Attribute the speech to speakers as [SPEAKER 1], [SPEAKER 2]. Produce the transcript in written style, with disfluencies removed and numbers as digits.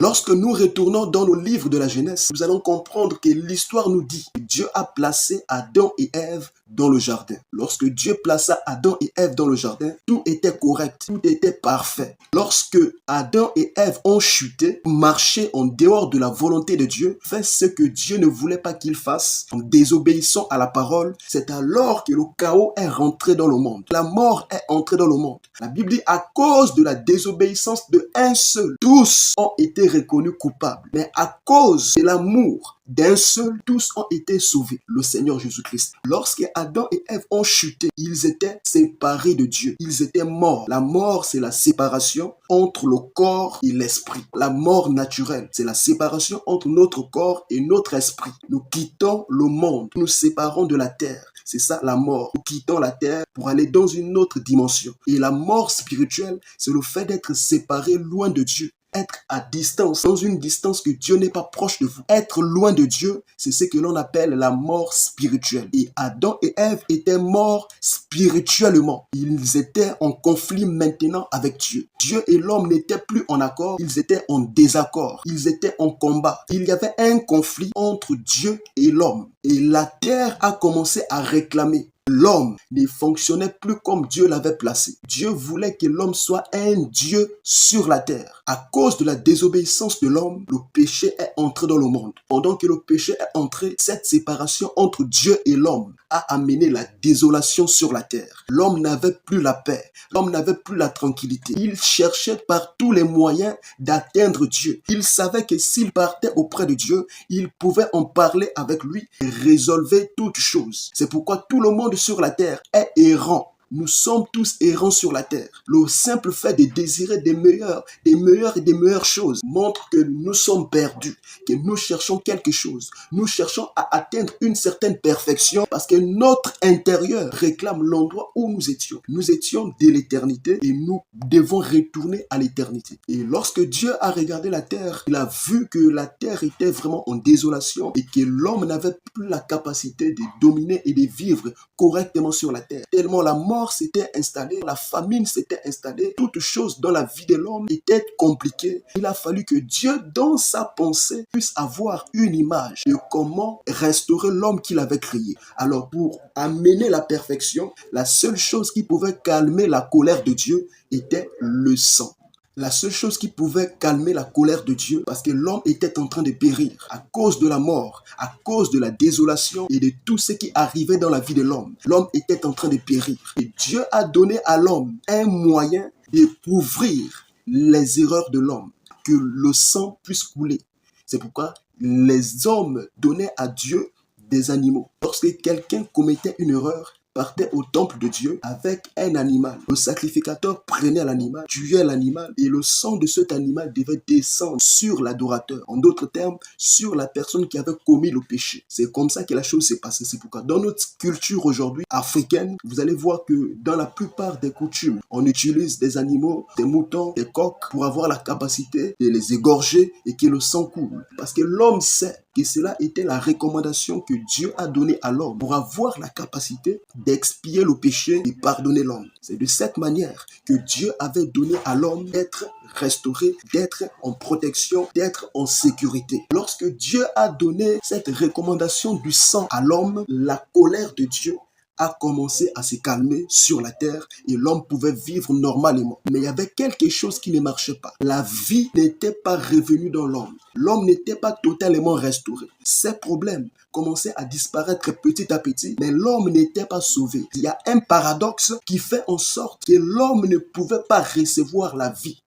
[SPEAKER 1] Lorsque nous retournons dans nos livres de la Genèse, nous allons comprendre que l'histoire nous dit que Dieu a placé Adam et Ève dans le jardin. Lorsque Dieu plaça Adam et Ève dans le jardin, tout était correct, tout était parfait. Lorsque Adam et Ève ont chuté, marché en dehors de la volonté de Dieu, fait ce que Dieu ne voulait pas qu'ils fassent, en désobéissant à la parole, c'est alors que le chaos est rentré dans le monde. La mort est entrée dans le monde. La Bible dit à cause de la désobéissance de un seul, tous ont été reconnus coupables. Mais à cause de l'amour d'un seul, tous ont été sauvés. Le Seigneur Jésus-Christ. Lorsque Adam et Ève ont chuté, ils étaient séparés de Dieu. Ils étaient morts. La mort, c'est la séparation entre le corps et l'esprit. La mort naturelle, c'est la séparation entre notre corps et notre esprit. Nous quittons le monde. Nous nous séparons de la terre. C'est ça la mort. Nous quittons la terre pour aller dans une autre dimension. Et la mort spirituelle, c'est le fait d'être séparé loin de Dieu. Être à distance, dans une distance que Dieu n'est pas proche de vous. Être loin de Dieu, c'est ce que l'on appelle la mort spirituelle. Et Adam et Ève étaient morts spirituellement. Ils étaient en conflit maintenant avec Dieu. Dieu et l'homme n'étaient plus en accord, ils étaient en désaccord. Ils étaient en combat. Il y avait un conflit entre Dieu et l'homme. Et la terre a commencé à réclamer. L'homme ne fonctionnait plus comme Dieu l'avait placé. Dieu voulait que l'homme soit un Dieu sur la terre. À cause de la désobéissance de l'homme, le péché est entré dans le monde. Pendant que le péché est entré, cette séparation entre Dieu et l'homme a amené la désolation sur la terre. L'homme n'avait plus la paix. L'homme n'avait plus la tranquillité. Il cherchait par tous les moyens d'atteindre Dieu. Il savait que s'il partait auprès de Dieu, il pouvait en parler avec lui et résolver toutes choses. C'est pourquoi tout le monde sur la terre est errant. Nous sommes tous errants sur la terre. Le simple fait de désirer des meilleures et des meilleures choses montre que nous sommes perdus, que nous cherchons quelque chose. Nous cherchons à atteindre une certaine perfection parce que notre intérieur réclame l'endroit où nous étions. Nous étions de l'éternité et nous devons retourner à l'éternité. Et lorsque Dieu a regardé la terre, il a vu que la terre était vraiment en désolation et que l'homme n'avait plus la capacité de dominer et de vivre correctement sur la terre. Tellement la mort s'était installée, la famine s'était installée, toute chose dans la vie de l'homme était compliquée. Il a fallu que Dieu, dans sa pensée, puisse avoir une image de comment restaurer l'homme qu'il avait créé. Alors, pour amener la perfection, la seule chose qui pouvait calmer la colère de Dieu était le sang. La seule chose qui pouvait calmer la colère de Dieu, parce que l'homme était en train de périr à cause de la mort, à cause de la désolation et de tout ce qui arrivait dans la vie de l'homme. L'homme était en train de périr. Et Dieu a donné à l'homme un moyen de couvrir les erreurs de l'homme, que le sang puisse couler. C'est pourquoi les hommes donnaient à Dieu des animaux. Lorsque quelqu'un commettait une erreur, partait au temple de Dieu avec un animal. Le sacrificateur prenait l'animal, tuait l'animal et le sang de cet animal devait descendre sur l'adorateur. En d'autres termes, sur la personne qui avait commis le péché. C'est comme ça que la chose s'est passée. C'est pourquoi dans notre culture aujourd'hui africaine, vous allez voir que dans la plupart des coutumes, on utilise des animaux, des moutons, des coqs pour avoir la capacité de les égorger et que le sang coule. Parce que l'homme sait que cela était la recommandation que Dieu a donnée à l'homme pour avoir la capacité d'expier le péché et pardonner l'homme. C'est de cette manière que Dieu avait donné à l'homme d'être restauré, d'être en protection, d'être en sécurité. Lorsque Dieu a donné cette recommandation du sang à l'homme, la colère de Dieu a commencé à se calmer sur la terre et l'homme pouvait vivre normalement. Mais il y avait quelque chose qui ne marchait pas. La vie n'était pas revenue dans l'homme. L'homme n'était pas totalement restauré. Ses problèmes commençaient à disparaître petit à petit, mais l'homme n'était pas sauvé. Il y a un paradoxe qui fait en sorte que l'homme ne pouvait pas recevoir la vie.